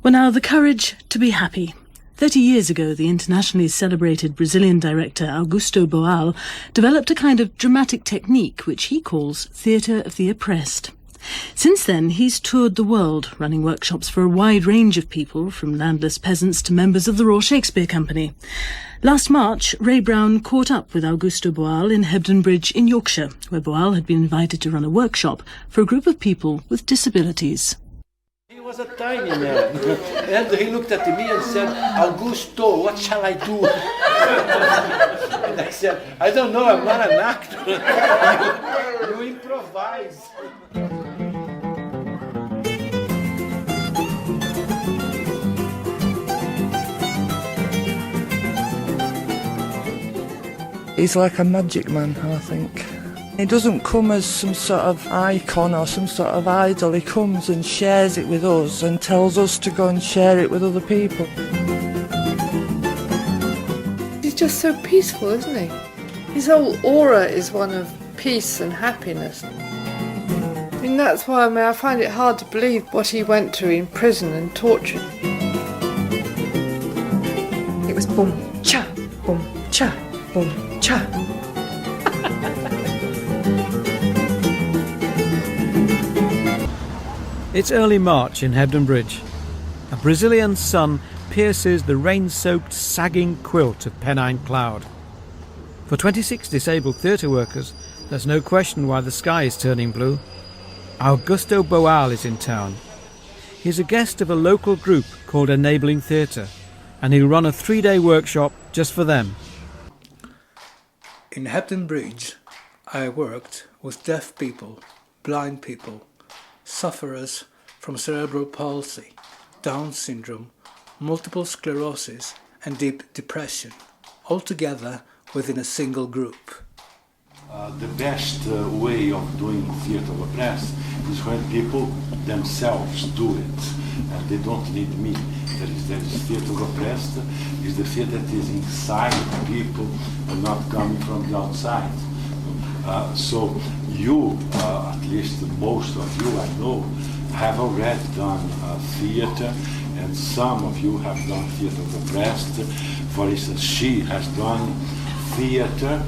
Well, now, the courage to be happy. 30 years ago, the internationally celebrated Brazilian director Augusto Boal developed a kind of dramatic technique which he calls theatre of the oppressed. Since then, he's toured the world, running workshops for a wide range of people, from landless peasants to members of the Royal Shakespeare Company. Last March, Ray Brown caught up with Augusto Boal in Hebden Bridge in Yorkshire, where Boal had been invited to run a workshop for a group of people with disabilities. He was a tiny man, and he looked at me and said, "Augusto, what shall I do?" And I said, "I don't know, I'm not an actor." You improvise. He's like a magic man, I think. He doesn't come as some sort of icon or some sort of idol. He comes and shares it with us and tells us to go and share it with other people. He's just so peaceful, isn't he? His whole aura is one of peace and happiness. I mean, that's why I find it hard to believe what he went through in prison and torture. It was boom, cha, boom, cha, boom, cha. It's early March in Hebden Bridge. A Brazilian sun pierces the rain-soaked, sagging quilt of Pennine cloud. For 26 disabled theatre workers, there's no question why the sky is turning blue. Augusto Boal is in town. He's a guest of a local group called Enabling Theatre, and he'll run a 3-day workshop just for them. In Hebden Bridge, I worked with deaf people, blind people, sufferers from cerebral palsy, Down syndrome, multiple sclerosis and deep depression, all together within a single group. The best way of doing theatre of oppressed is when people themselves do it, and they don't need me. There is theatre of oppressed, is the theatre that is inside people and not coming from the outside. So you, at least most of you I know, have already done theatre, and some of you have done theatre of oppressed. For instance, she has done theatre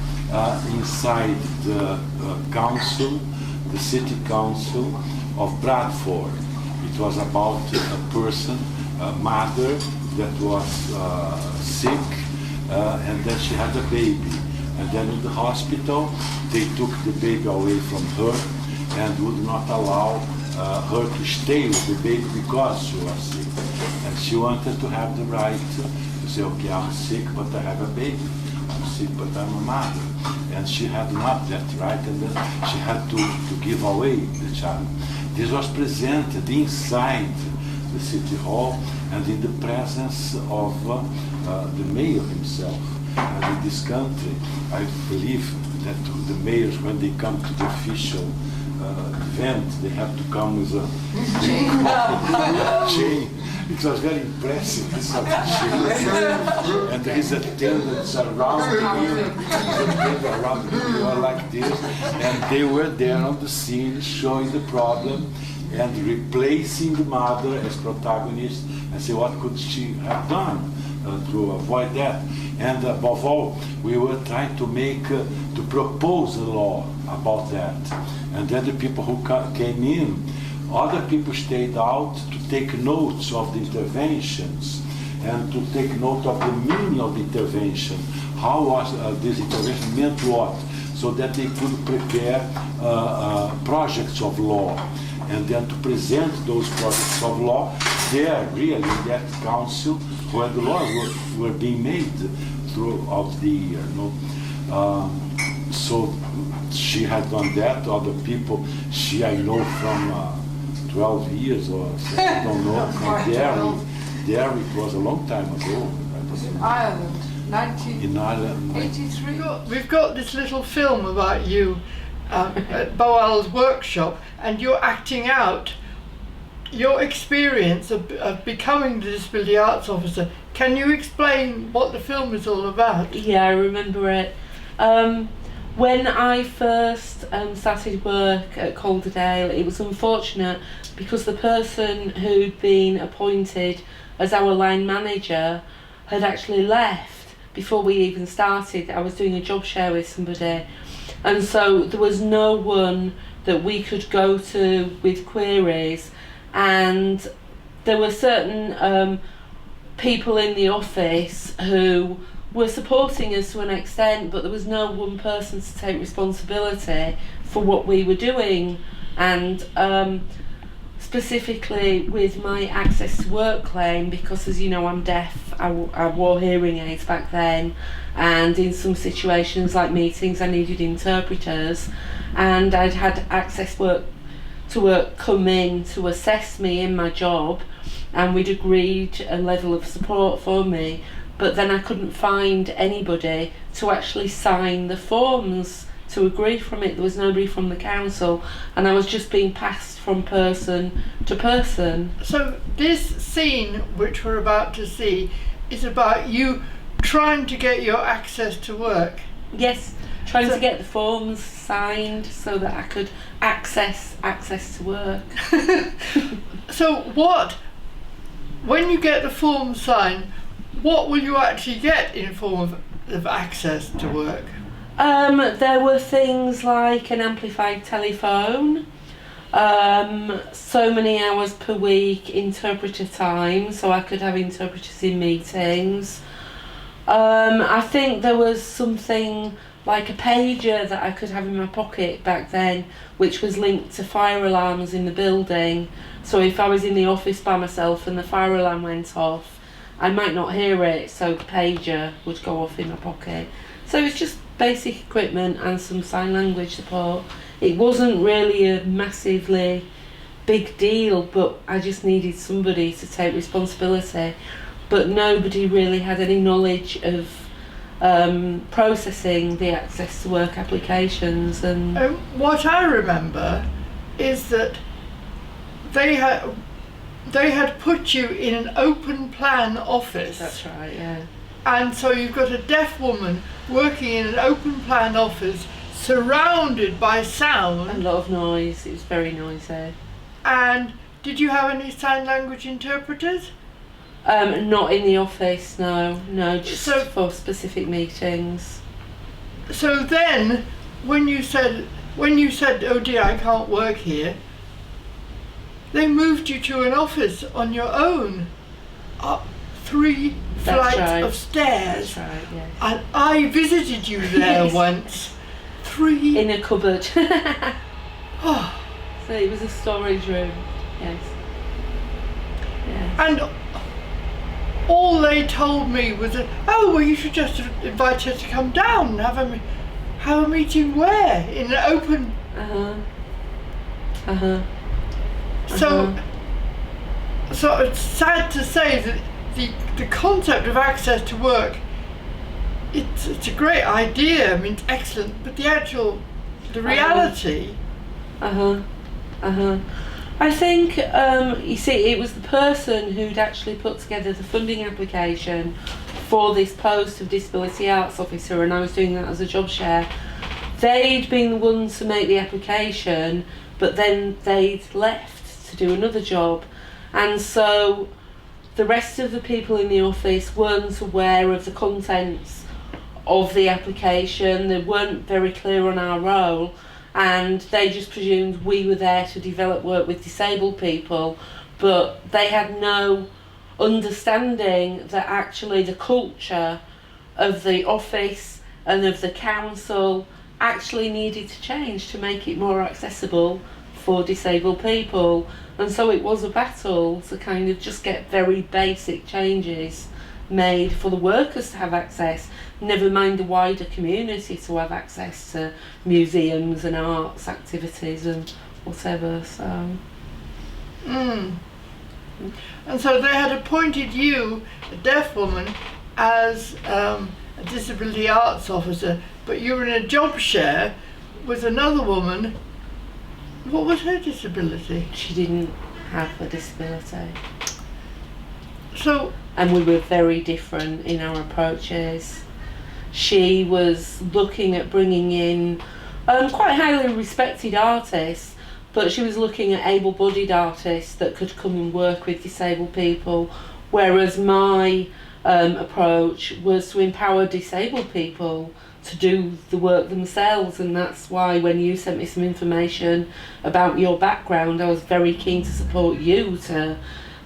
inside the council, the city council of Bradford. It was about a person, a mother that was sick, and then she had a baby. And then in the hospital, they took the baby away from her and would not allow her to stay with the baby because she was sick. And she wanted to have the right to say, okay, I'm sick, but I have a baby. I'm sick, but I'm a mother. And she had not that right, and then she had to give away the child. This was presented inside the city hall and in the presence of the mayor himself. And in this country, I believe that the mayors, when they come to the official event, they have to come with a chain. It was very impressive, this sort of chain. And his attendants around him were like this, and they were there on the scene showing the problem and replacing the mother as protagonist and say what could she have done to avoid that. And above all, we were trying to propose a law about that. And then the people who came in, other people stayed out to take notes of the interventions and to take note of the meaning of the intervention. How was this intervention meant what? So that they could prepare projects of law and then to present those projects of law there, really, in that council where the laws were being made throughout the year. So she had done that. Other people, I know from 12 years or so, I don't know, from there it was a long time ago. It was in Ireland, 1983. We've got this little film about you at Boal's workshop, and you're acting out your experience of becoming the disability arts officer. Can you explain what the film is all about? Yeah, I remember it. When I first started work at Calderdale, it was unfortunate because the person who'd been appointed as our line manager had actually left before we even started. I was doing a job share with somebody, and so there was no one that we could go to with queries, and there were certain people in the office who were supporting us to an extent, but there was no one person to take responsibility for what we were doing. And specifically with my access to work claim, because as you know I'm deaf, I wore hearing aids back then, and in some situations like meetings I needed interpreters, and I'd had access to work come in to assess me in my job, and we'd agreed a level of support for me, but then I couldn't find anybody to actually sign the forms to agree from it. There was nobody from the council, and I was just being passed from person to person. So this scene which we're about to see is about you trying to get your access to work. Yes, trying to get the forms signed so that I could access to work. So when you get the form signed, what will you actually get in form of access to work? There were things like an amplified telephone, so many hours per week interpreter time, so I could have interpreters in meetings. I think there was something like a pager that I could have in my pocket back then, which was linked to fire alarms in the building. So if I was in the office by myself and the fire alarm went off, I might not hear it, so the pager would go off in my pocket. So it's just basic equipment and some sign language support. It wasn't really a massively big deal, but I just needed somebody to take responsibility. But nobody really had any knowledge of processing the access to work applications. And what I remember is that they had put you in an open plan office. That's right, yeah. And so you've got a deaf woman working in an open plan office surrounded by sound. A lot of noise, it was very noisy. And did you have any sign language interpreters? Not in the office, no, just for specific meetings. So then, when you said, oh dear, I can't work here, they moved you to an office on your own, up 3 flights of stairs. That's right, yes. And I visited you there once. 3 in a cupboard. Oh. So it was a storage room, yes. And all they told me was that, oh well, you should just invite her to come down and have a meeting where? In an open. So it's sad to say that the concept of access to work, it's a great idea. I mean, it's excellent, but the reality. I think, you see, it was the person who'd actually put together the funding application for this post of Disability Arts Officer, and I was doing that as a job share. They'd been the ones to make the application, but then they'd left to do another job. And so the rest of the people in the office weren't aware of the contents of the application. They weren't very clear on our role, and they just presumed we were there to develop work with disabled people, but they had no understanding that actually the culture of the office and of the council actually needed to change to make it more accessible for disabled people. And so it was a battle to kind of just get very basic changes made for the workers to have access, never mind the wider community to have access to museums and arts activities and whatever. So And so they had appointed you, a deaf woman, as a disability arts officer, but you were in a job share with another woman. What was her disability? she didn't have a disability. So And we were very different in our approaches. she was looking at bringing in quite highly respected artists, but she was looking at able-bodied artists that could come and work with disabled people, whereas my approach was to empower disabled people to do the work themselves. And that's why when you sent me some information about your background, I was very keen to support you,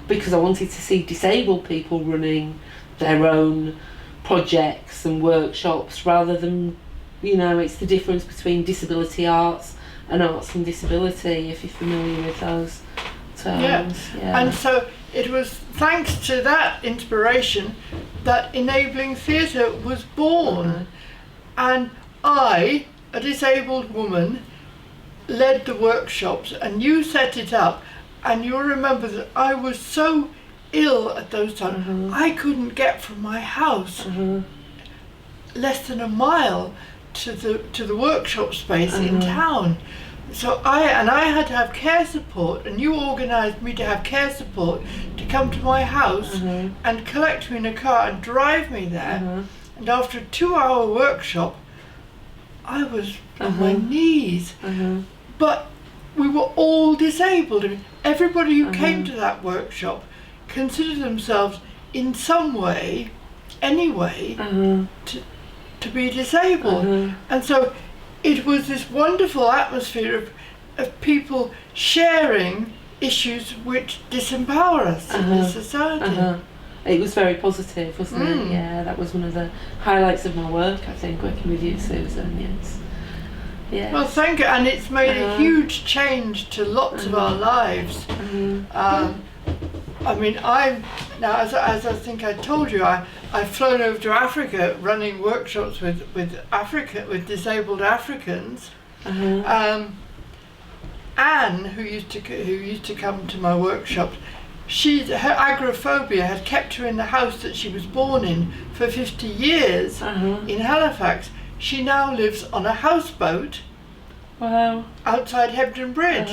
because I wanted to see disabled people running their own projects and workshops, rather than, you know, it's the difference between disability arts and arts and disability, if you're familiar with those terms. Yeah. And so it was thanks to that inspiration that Enabling Theatre was born. And I, a disabled woman, led the workshops, and you set it up. And you'll remember that I was so ill at those times. I couldn't get from my house less than a mile to the workshop space in town. So I had to have care support, and you organised me to have care support to come to my house and collect me in a car and drive me there. And after a 2-hour workshop, I was on my knees. But we were all disabled. I mean, everybody who came to that workshop considered themselves in some way, anyway, to be disabled. And so it was this wonderful atmosphere of people sharing issues which disempower us in this society. It was very positive, wasn't it? Yeah, that was one of the highlights of my work, I think, working with you, Susan. Yes. Yes. Well, thank you, and it's made a huge change to lots of our lives. I mean, now, as I think I told you, I've flown over to Africa running workshops with disabled Africans. Anne, who used to come to my workshops, her agoraphobia had kept her in the house that she was born in for 50 years in Halifax. She now lives on a houseboat outside Hebden Bridge.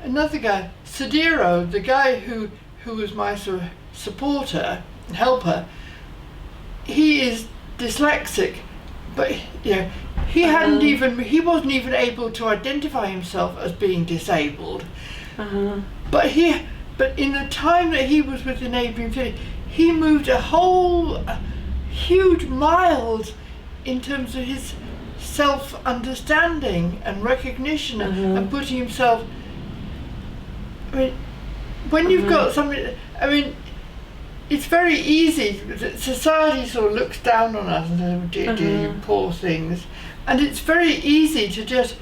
Another guy, Sadiro, the guy who was my sort of supporter and helper, he is dyslexic, but he wasn't even able to identify himself as being disabled. But in the time that he was with Enabling Theatre, he moved a whole huge miles in terms of his self-understanding and recognition and putting himself. I mean, when you've got something, I mean, it's very easy. Society sort of looks down on us and says, you poor things, and it's very easy to just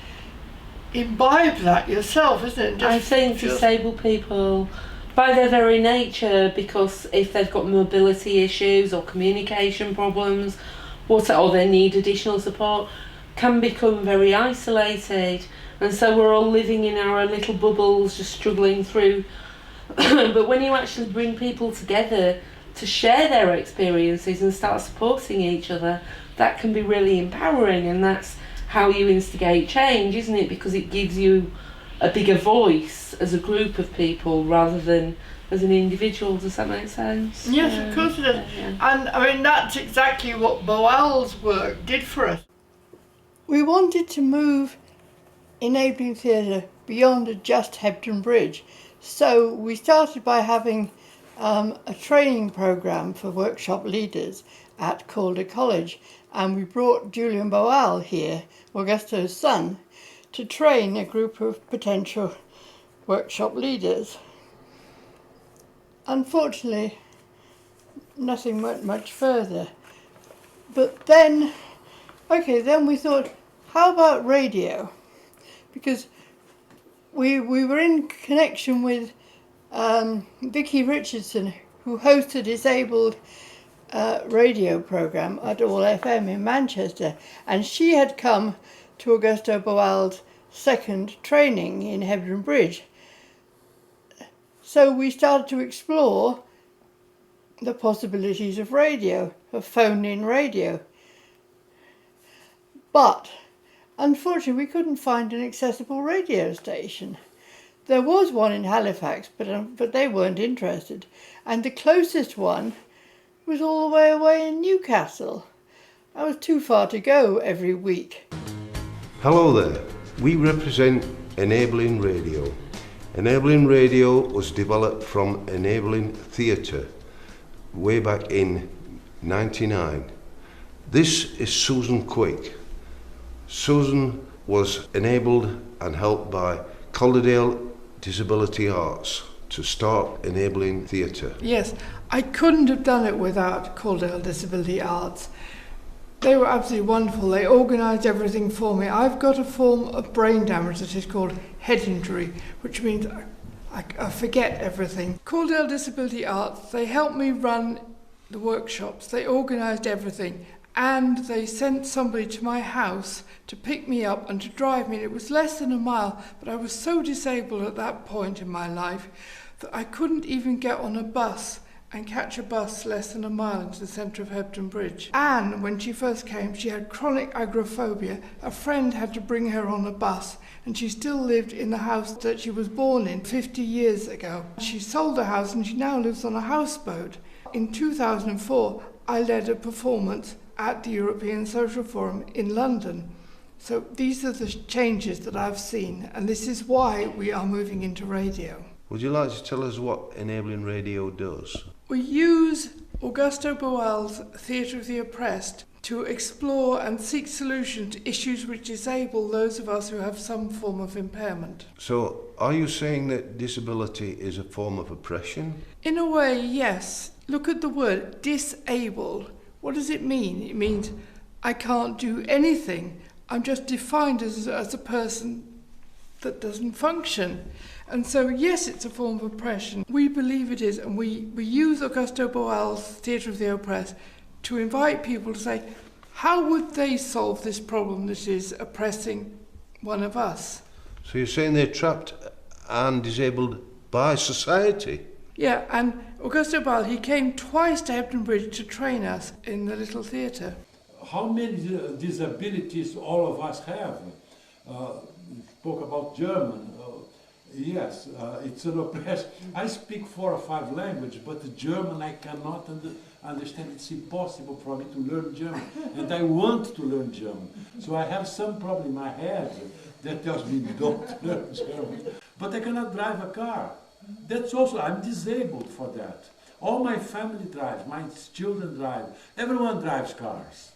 imbibe that yourself, isn't it? I think disabled people, by their very nature, because if they've got mobility issues or communication problems, or they need additional support, can become very isolated, and so we're all living in our little bubbles, just struggling through. But when you actually bring people together to share their experiences and start supporting each other, that can be really empowering, and that's how you instigate change, isn't it? Because it gives you a bigger voice as a group of people rather than as an individual. Does that make sense? Yes, of course it does. And I mean, that's exactly what Boal's work did for us. We wanted to move Enabling Theatre beyond just Hebden Bridge. So we started by having a training programme for workshop leaders at Calder College, and we brought Julian Boal here, Augusto's son, to train a group of potential workshop leaders. Unfortunately, nothing went much further. But then we thought, how about radio? Because we were in connection with Vicky Richardson, who hosts a disabled radio programme at All FM in Manchester, and she had come to Augusto Boal's second training in Hebden Bridge. So we started to explore the possibilities of radio, of phone-in radio. But unfortunately, we couldn't find an accessible radio station. There was one in Halifax, but they weren't interested. And the closest one was all the way away in Newcastle. I was too far to go every week. Hello there. We represent Enabling Radio. Enabling Radio was developed from Enabling Theatre way back in '99. This is Susan Quick. Susan was enabled and helped by Calderdale Disability Arts to start Enabling Theatre. Yes, I couldn't have done it without Calderdale Disability Arts. They were absolutely wonderful. They organised everything for me. I've got a form of brain damage that is called head injury, which means I forget everything. Calderdale Disability Arts, they helped me run the workshops. They organised everything, and they sent somebody to my house to pick me up and to drive me. And it was less than a mile, but I was so disabled at that point in my life that I couldn't even get on a bus and catch a bus less than a mile into the centre of Hebden Bridge. Anne, when she first came, she had chronic agoraphobia. A friend had to bring her on a bus, and she still lived in the house that she was born in 50 years ago. She sold the house and she now lives on a houseboat. In 2004, I led a performance at the European Social Forum in London. So these are the changes that I've seen, and this is why we are moving into radio. Would you like to tell us what Enabling Radio does? We use Augusto Boal's Theatre of the Oppressed to explore and seek solutions to issues which disable those of us who have some form of impairment. So, are you saying that disability is a form of oppression? In a way, yes. Look at the word disable. What does it mean? It means I can't do anything. I'm just defined as a person that doesn't function. And so, yes, it's a form of oppression. We believe it is, and we use Augusto Boal's Theatre of the Oppressed to invite people to say, how would they solve this problem that is oppressing one of us? So you're saying they're trapped and disabled by society? Yeah, and Augusto Boal, he came twice to Hebden Bridge to train us in the little theatre. How many disabilities all of us have? You spoke about German. Yes, it's an oppression. I speak 4 or 5 languages, but the German I cannot understand. It's impossible for me to learn German, and I want to learn German. So I have some problem in my head that tells me don't learn German. But I cannot drive a car. That's also, I'm disabled for that. All my family drives, my children drive, everyone drives cars.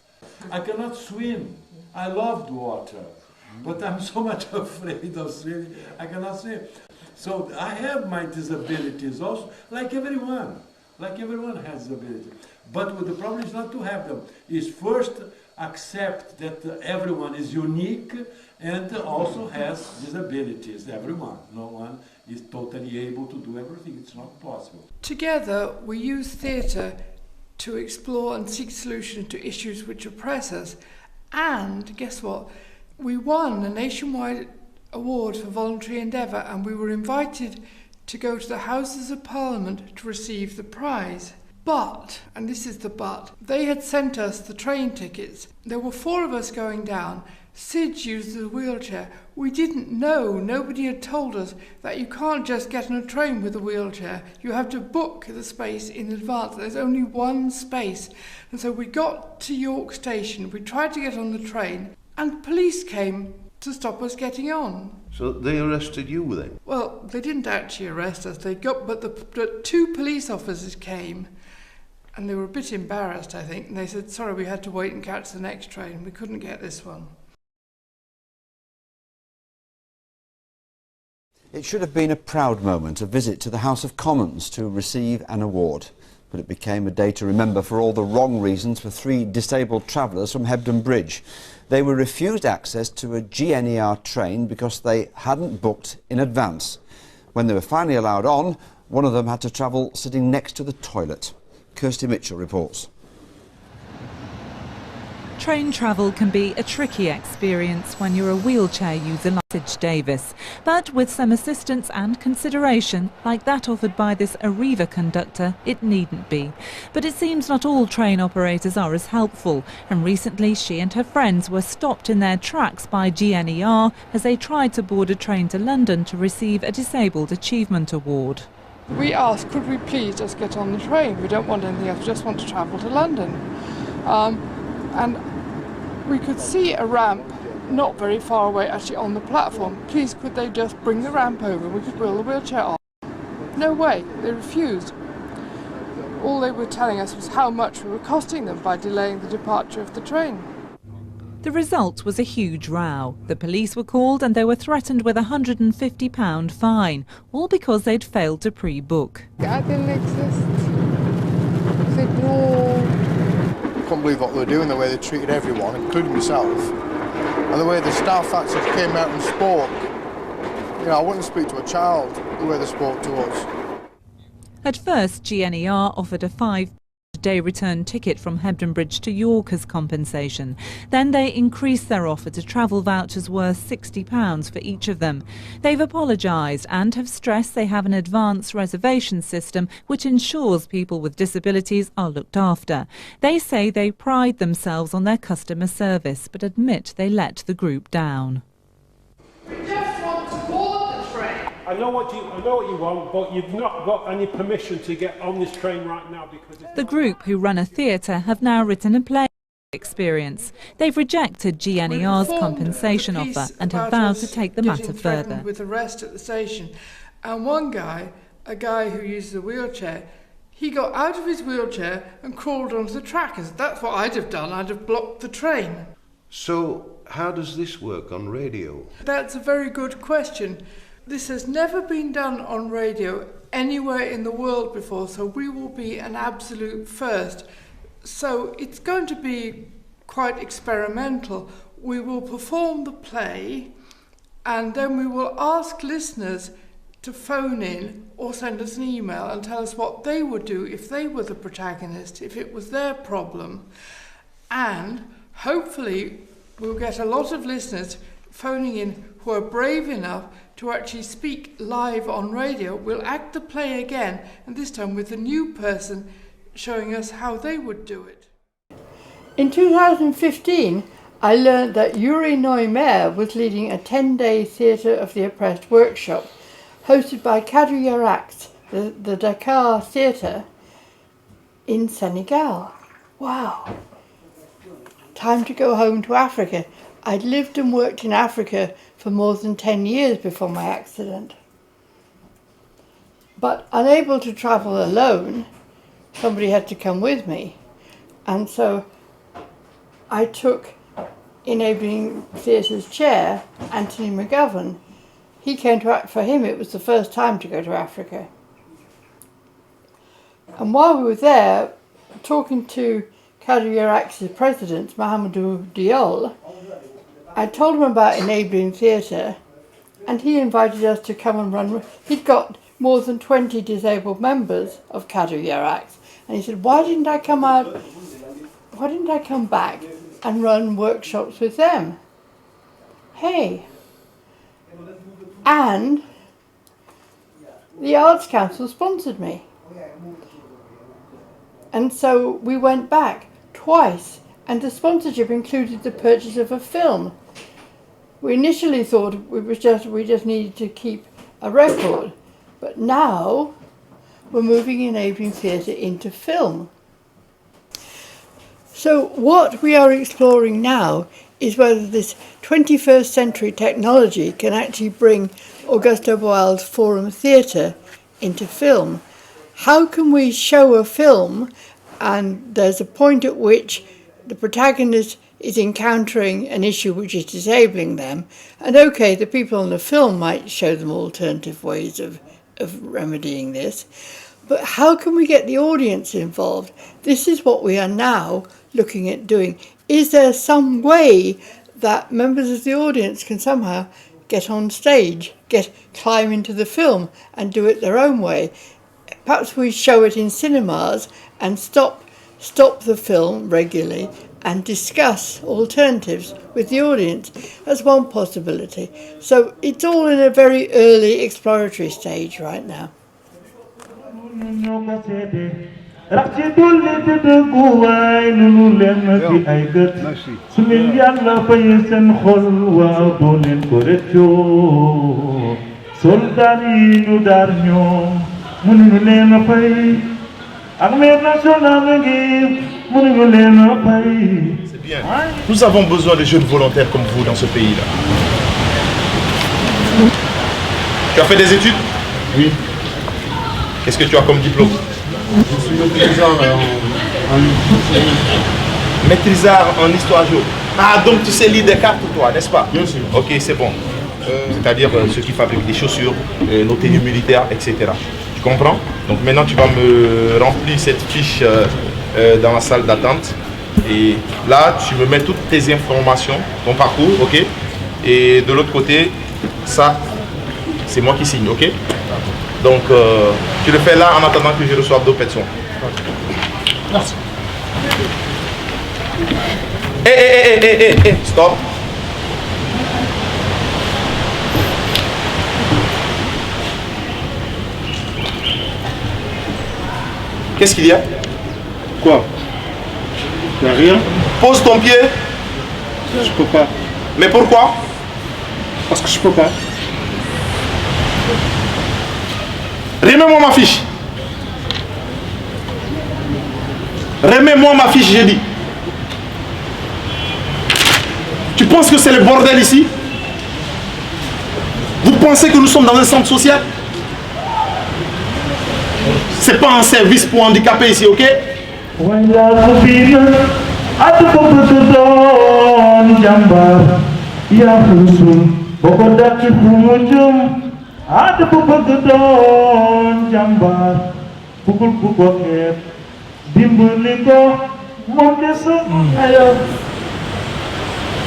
I cannot swim. I love the water. But I'm so much afraid of swimming, I cannot swim. So I have my disabilities also, like everyone. Like everyone has disabilities. But the problem is not to have them. Is first accept that everyone is unique and also has disabilities. Everyone. No one is totally able to do everything. It's not possible. Together, we use theatre to explore and seek solutions to issues which oppress us. And guess what? We won a nationwide award for voluntary endeavour, and we were invited to go to the Houses of Parliament to receive the prize. But, and this is the but, they had sent us the train tickets. There were 4 of us going down. Sid used the wheelchair. We didn't know, nobody had told us that you can't just get on a train with a wheelchair. You have to book the space in advance. There's only one space. And so we got to York Station. We tried to get on the train, and police came to stop us getting on. So they arrested you then? Well, they didn't actually arrest us. But the 2 police officers came, and they were a bit embarrassed, I think. And they said, sorry, we had to wait and catch the next train. We couldn't get this one. It should have been a proud moment, a visit to the House of Commons to receive an award. But it became a day to remember for all the wrong reasons for 3 disabled travellers from Hebden Bridge. They were refused access to a GNER train because they hadn't booked in advance. When they were finally allowed on, one of them had to travel sitting next to the toilet. Kirsty Mitchell reports. Train travel can be a tricky experience when you're a wheelchair user like Sid Davis. But with some assistance and consideration, like that offered by this Arriva conductor, it needn't be. But it seems not all train operators are as helpful, and recently she and her friends were stopped in their tracks by GNER as they tried to board a train to London to receive a Disabled Achievement Award. We asked, could we please just get on the train? We don't want anything else, we just want to travel to London. And we could see a ramp not very far away, actually on the platform. Please, could they just bring the ramp over? We could wheel the wheelchair on. No way, they refused. All they were telling us was how much we were costing them by delaying the departure of the train. The result was a huge row. The police were called and they were threatened with a £150 fine, all because they'd failed to pre-book. That didn't exist. They I can't believe what they were doing, the way they treated everyone, including myself, and the way the staff actually came out and spoke. You know, I wouldn't speak to a child the way they spoke to us. At first, GNER offered a five-day return ticket from Hebden Bridge to York as compensation. Then they increased their offer to travel vouchers worth £60 for each of them. They've apologised and have stressed they have an advance reservation system which ensures people with disabilities are looked after. They say they pride themselves on their customer service but admit they let the group down. I know what you want, but you've not got any permission to get on this train right now because the group, who run a theatre, have now written a play experience. They've rejected GNER's compensation offer and have vowed to take the matter further. With arrest at the station, and one guy, a guy who uses a wheelchair, he got out of his wheelchair and crawled onto the track. That's what I'd have done. I'd have blocked the train. So how does this work on radio? That's a very good question. This has never been done on radio anywhere in the world before, so we will be an absolute first. So it's going to be quite experimental. We will perform the play and then we will ask listeners to phone in or send us an email and tell us what they would do if they were the protagonist, if it was their problem. And hopefully we'll get a lot of listeners phoning in who are brave enough to actually speak live on radio. We'll act the play again, and this time with a new person showing us how they would do it. In 2015, I learned that Yuri Neumayer was leading a 10-day Theatre of the Oppressed workshop hosted by Kadri Yaraks, the Dakar Theatre in Senegal. Wow. Time to go home to Africa. I'd lived and worked in Africa for more than 10 years before my accident. But unable to travel alone, somebody had to come with me. And so I took Enabling Theatre's chair, Anthony McGovern. He came to, for him it was the first time to go to Africa. And while we were there, talking to Kadri Yaraks' president, Mahamadou Diol, I told him about Enabling Theatre, and he invited us to come and run. He'd got more than 20 disabled members of Kadri Yaraks, and he said, why didn't I come back and run workshops with them? Hey. And the Arts Council sponsored me. And so we went back twice, and the sponsorship included the purchase of a film. We initially thought we just needed to keep a record, but now we're moving Enabling Theatre into film. So what we are exploring now is whether this 21st century technology can actually bring Augusto Boal's Forum Theatre into film. How can we show a film and there's a point at which the protagonist is encountering an issue which is disabling them, and okay, the people on the film might show them alternative ways of remedying this, but how can we get the audience involved? This is what we are now looking at doing. Is there some way that members of the audience can somehow get on stage, climb into the film and do it their own way? Perhaps we show it in cinemas and stop the film regularly and discuss alternatives with the audience as one possibility. So it's all in a very early exploratory stage right now. bien. Nous avons besoin de jeunes volontaires comme vous dans ce pays-là. Tu as fait des études? Oui. Qu'est-ce que tu as comme diplôme? Je suis maîtrisard en histoire géo. Ah, donc tu sais lire des cartes toi, n'est-ce pas? Bien sûr. Ok, c'est bon. C'est-à-dire ceux qui fabriquent des chaussures, nos tenues militaires, etc. Tu comprends? Donc maintenant tu vas me remplir cette fiche dans la salle d'attente. Et là, tu me mets toutes tes informations, ton parcours, ok? Et de l'autre côté, ça, c'est moi qui signe, ok? Donc, tu le fais là en attendant que je reçoive d'autres personnes. Merci. Stop. Qu'est-ce qu'il y a? Quoi? Il n'y a rien. Pose ton pied. Je peux pas. Mais pourquoi? Parce que je peux pas. Remets-moi ma fiche. Remets-moi ma fiche, j'ai dit. Tu penses que c'est le bordel ici? Vous pensez que nous sommes dans un centre social? C'est pas un service pour handicapés ici, ok? Alors,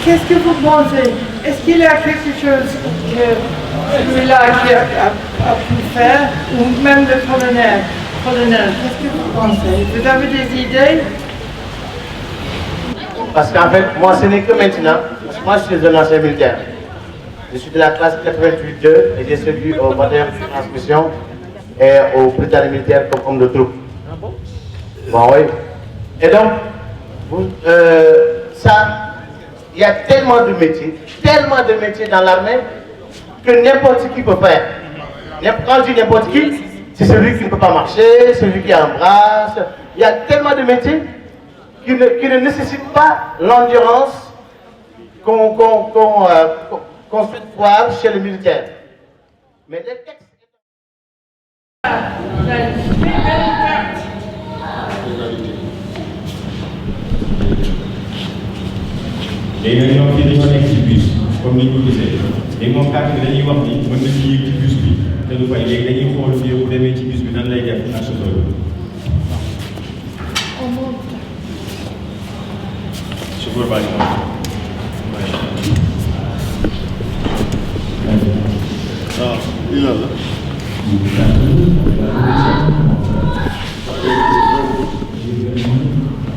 qu'est-ce que vous pensez? Est-ce qu'il y a quelque chose que celui-là a pu faire, ou même le colonel? Qu'est-ce que vous pensez? Vous avez des idées? Parce qu'en fait, moi, ce n'est que maintenant. Moi, je suis un ancien militaire. Je suis de la classe 88-2 et j'ai servi au bataillon de transmission et au Britannique militaire comme homme de troupe. Bon, oui. Et donc, ça, il y a tellement de métiers dans l'armée que n'importe qui peut faire. Quand je dis n'importe qui, c'est celui qui ne peut pas marcher, celui qui embrasse. Il y a tellement de métiers qui ne nécessitent pas l'endurance qu'on souhaite voir chez les militaires. Mais les textes... léegi nag ñoom fii dañoo nekk ci bus comme ni ñu ko gisee léegi moom carte bi dañuy wax ni mën nañu yéeg ci bus bi te du fay léegi dañuy xool fii bu demee ci bus bi nan lay def ak chauffeur bi. chauffeur baa ngi moom. waaw lii lan la.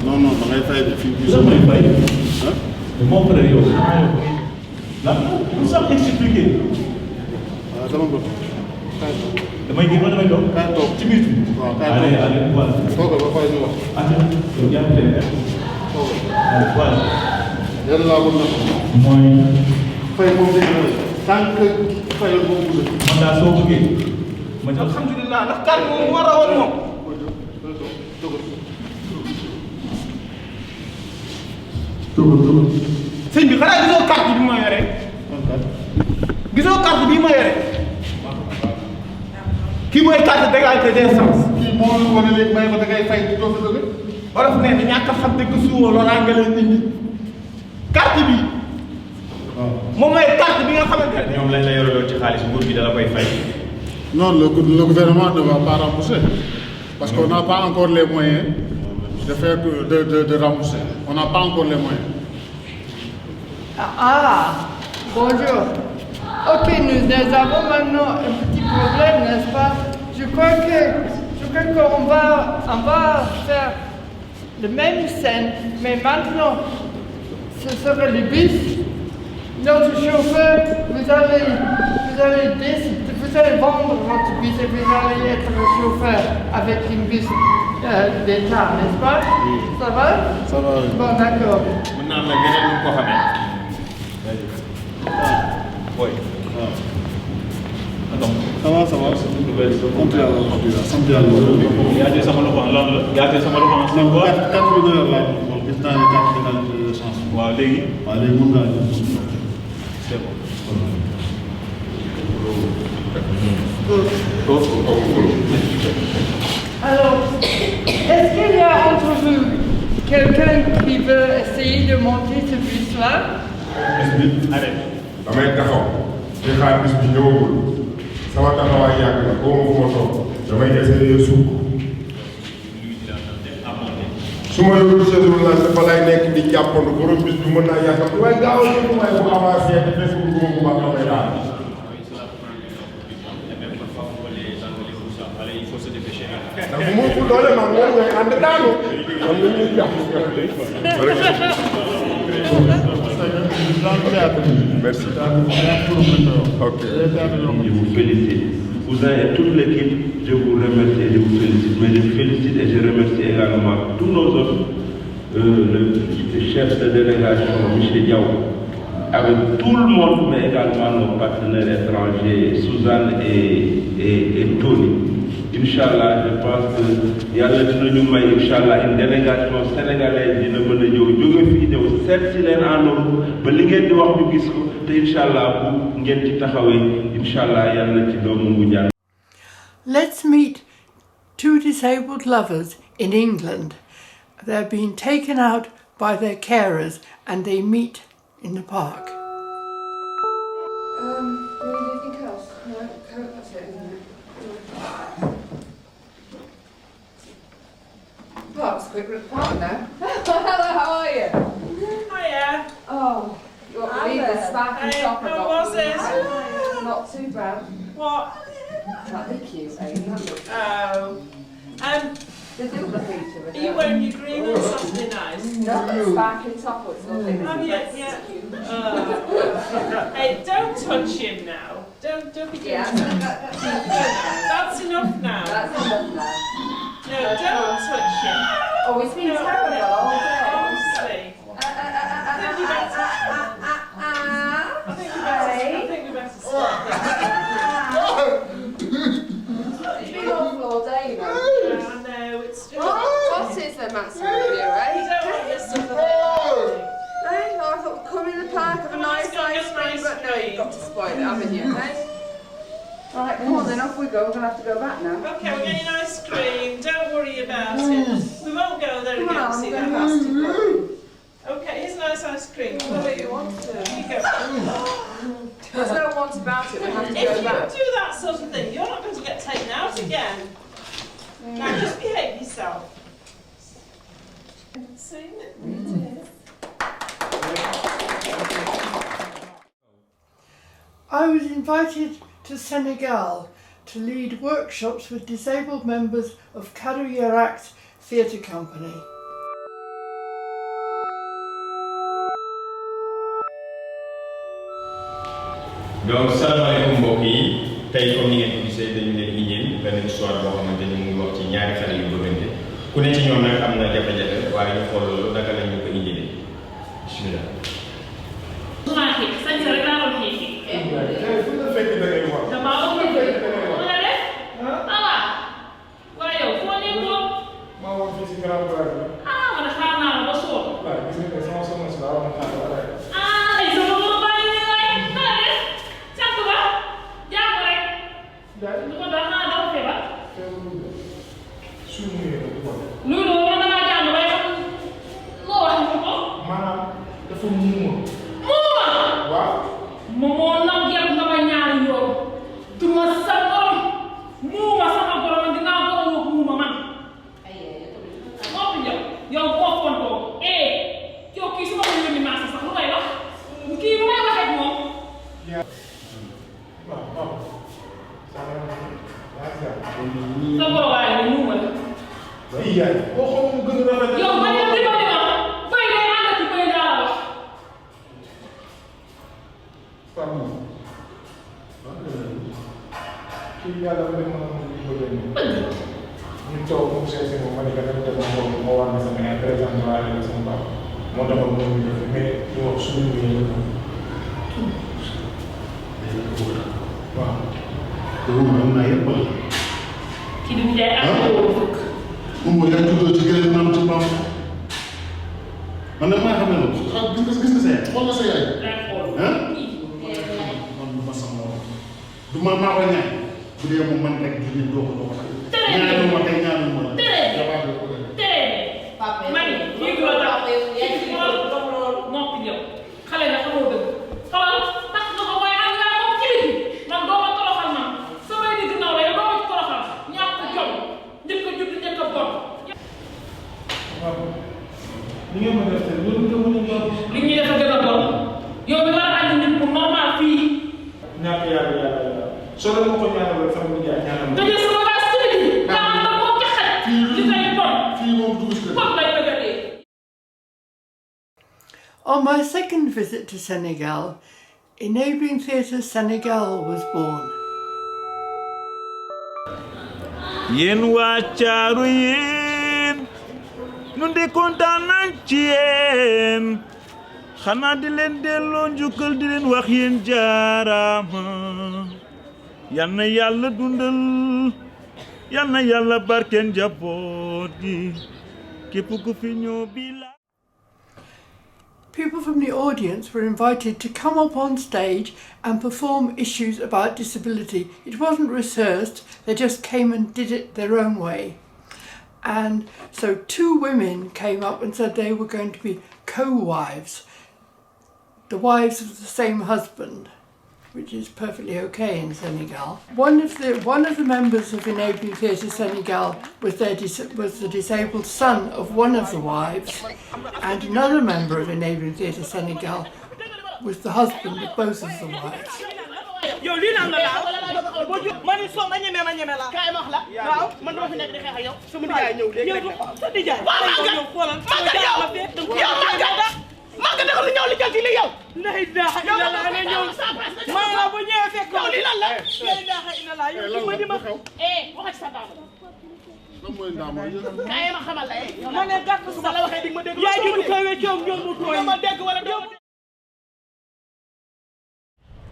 non non da ngay fay de fii bus bi fay. Mon frère yow lan lu sax expliqué. waaw dama ko. damay génn wala damay doon. kaay toog ci biir. waaw kaay toog allez voilà. toogal ba pare ñu wax. yow jàpp leen. toogal. voilà. yàlla laa bëgg na ko. mooy. fay moom dañu ne tant que fayal moom bu dee. man daal soo bëggee. ma jël alhamdulilah ndax kàr moom moo rawoon moom. sëñ bi xanaa gisoo carte bi ma yore. gisoo carte bii ma yore. kii mooy carte d'égalité des chances. kii moo la wane léegi may ko da ngay fay doo fa jóge. wala fu nekk ñàkk a xam dëgg suwoo loolaa nga leen indi. carte bi. moom mooy carte bi nga xamante ne. ñoom lañ la yoreloo ci xaalis nguur gi dala koy fay. non le gouvernement ne va pas rembourser parce qu'on n'a pas encore les moyens de faire de rembourser. On n'a pas encore les moyens. Bonjour. Ok, nous avons maintenant un petit problème, n'est-ce pas? Je crois qu'on va faire la même scène, mais maintenant, ce sera le bus. Notre chauffeur, vous allez vendre votre bus et vous allez être le chauffeur avec une bus d'État, n'est-ce pas? Ça va? Ça va. Bon, d'accord. Maintenant, la geneen ñu ko xamee. Oui. Ça va, ça va. Sant yàlla alhamdulilah sant yàlla. yaa tee sama loxo lan la yaa tee sama loxo c'est quoi? Carte bi nga yor laa gis naa ne carte d'égalité de chance. waaw léegi. waaw léegi mën ngaa jël. c'est bon. Alors, est-ce qu'il y a entre vous quelqu'un qui veut essayer de monter ce bus-là? Allez. damay taxaw di xaar bis bi ñëwagul sama taxawaay yàgg na boo ma fu ma toog damay essayer suuf su ma loolu seetlu naa dafa lay nekk di jàppandu borom bis bi mën naa yàgg waaye gaaw a jënd waaye bu avancé te des bu góob bu baax damay daal. ndax bu ma fu doole maa ngi ñooy ànd daanu am na ñuy jàpp Merci. Ok. Je vous félicite. Vous et toute l'équipe, je vous remercie et je vous félicite. Mais je félicite et je remercie également tous nos autres, le chef de délégation, Michel Diaw, avec tout le monde, mais également nos partenaires étrangers, Suzanne et Tony. Inch'Allah, je pense que yàlla dinañu may Inch'Allah une délégation sénégalaise dina mën a ñëw jóge fii ñëw seet si leen en Europe ba li ngeen di wax ñu gis ko te Inch'Allah bu ngeen ci taxawee Inch'Allah yàlla na ci doomu mu jàng. Let's meet two disabled lovers in England. They're being taken out by their carers and they meet in the park. Do you need anything else? No, that's it, isn't it? Well, it's a quick look park now. Hello, how are you? Hiya. Oh, you won't believe the sparkling top I got. How was it? Not too bad. What? That'd be cute, eh? Oh. They do look each other. Are you wearing your green on Saturday night? No, it's sparkling top. It's lovely. Oh, yeah. Hey, don't touch him now. Don't be doing that. That's enough now. That's enough now. No, don't touch him. Oh, it's been terrible all day. Honestly. I think we better stop. It's been awful all day, you know. I know, it's just... What is there, Matt's with you, eh? You don't want this stuff. Hey, no, I thought we'd come in the park, have a nice ice cream, but no, you've got to spoil it, haven't you, eh? Right, come on then, off we go. We're going to have to go back now. Okay, we're getting ice cream. Don't worry about it. We won't go there Come again on, to see I'm that going bastard boy. to. Okay, here's nice ice cream. What do you want to? You go. There's no want about it, we have to If go you back. do that sort of thing, you're not going to get taken out again. Now just behave yourself. See? I was invited to Senegal to lead workshops with disabled members of Kaduyaract Theatre Company. donc salaamaaleykum mbokk yi tey comme ni ngeen ko gisee dañu leen indil benn histoire boo xamante ni mu ngi wax ci ñaari xale yu bëggante ku ne ci ñoom nag am na jafe-jafe waaye ñu xool loolu naka la ñu ko indilee bismillah. man nag maa xam ne loolu gis nga sa yaay xool nga sa yaay ah man du ma sa morom du ma maa koy ñaan bu dee moom man rek du doo ko ñaanu ma tey ñaanu ma la mani lii du la tax noppi yow xale nga xamoo dëgg xamal tax nga ko mooy am ngaa moom ci biti man doo ma toroxal man samay di ginnaaw la yow doo ma ci toroxal ñàkk jom njëkk a judd njëkk a bon li ngeen mën a def loolu nga mën a ñor. li ñuy def a gën a bon yow mi war a ànd nit bu normal fii. ñàkk yàlla soo leen ma ko ñaanal sama nijaay ñaanal. dañuy sama base ci biti. nga am na moom ca xaj. li koy bon. fii moom dugg si bon lay bëgg a dee. On my second visit to Senegal, Enabling Theatre Senegal was born. yéen waa Caaru yéen ñun de kontaan nañ ci yéen xanaa di leen delloo njukkal di leen wax yéen jaaraama yal na yàlla dundal yal na yàlla barkeen njaboot gi képp ku fi ñëw bi la. People from the audience were invited to come up on stage and perform issues about disability. It wasn't rehearsed, they just came and did it their own way. And so 2 women came up and said they were going to be co-wives, the wives of the same husband, which is perfectly okay in Senegal. One of the members of Enabling Theatre Senegal was the disabled son of one of the wives, and another member of Enabling Theatre Senegal was the husband of both of the wives. yow lii naan la laaw man soo ma ñemee la kaay ma wax la waaw man dama fi nekk di xeex ak yow sama nijaay ñëw léegi rek sa nijaay waaw yow xoolal yow Maga da nga ñëw li jël ci li yow la ilaha illallah nga ñëw ma la bu ñëwee fekk yow li lan la la ilaha illallah yow ma di ma wax ci sa daama lan mooy ndaama kaay ma xamal la ma ne gàtt su la waxee di ma dégg yaay ju koy wéccom ñoom mu koy ma dégg wala do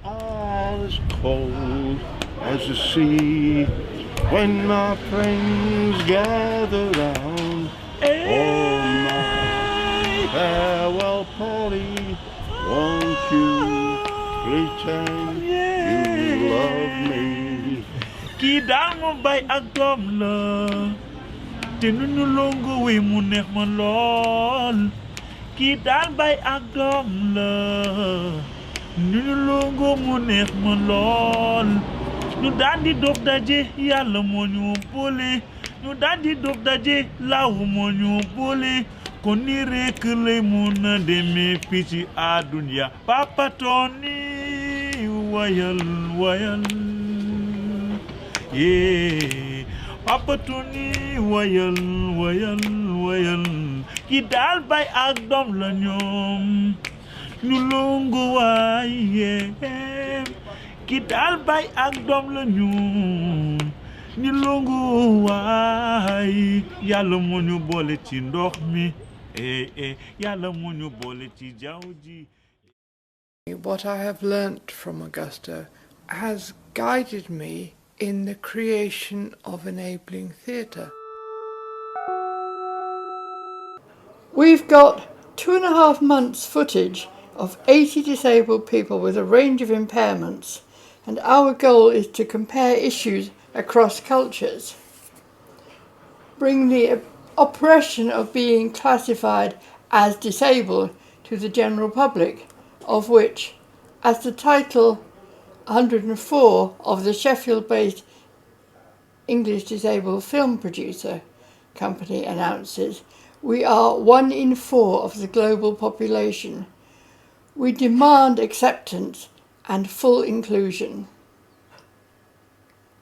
As cold as the sea when my friends gather round. Oh my farewell, Polly, won't you pretend you love me? Kii daal moom bay ak doom la te nu ñu longo wi mu neex ma lool kii daal bay ak doom la ñu longo mu neex ma lool ñu daan di dog daje yàlla moo ñu boole ñu daan di dog daje laaw moo ñu boole kon ni rekk lay mun a demee fii ci àdduna Papa Tony wayal wayal Papa Tony wayal wayal wayal ki daal bay ak doom la ñoom ñu longo waaye ki daal bay ak doom la ñoom ñu longo waaye yàlla moo ñu boole ci ndox mi yàlla moo ñu boole ci jaww ji. What I have learnt from Augusto has guided me in the creation of Enabling Theatre. We've got 2.5 months footage of 80 disabled people with a range of impairments, and our goal is to compare issues across cultures, bring the oppression of being classified as disabled to the general public, of which, as the title 104 of the Sheffield-based English disabled film producer company announces, we are 1 in 4 of the global population. We demand acceptance and full inclusion.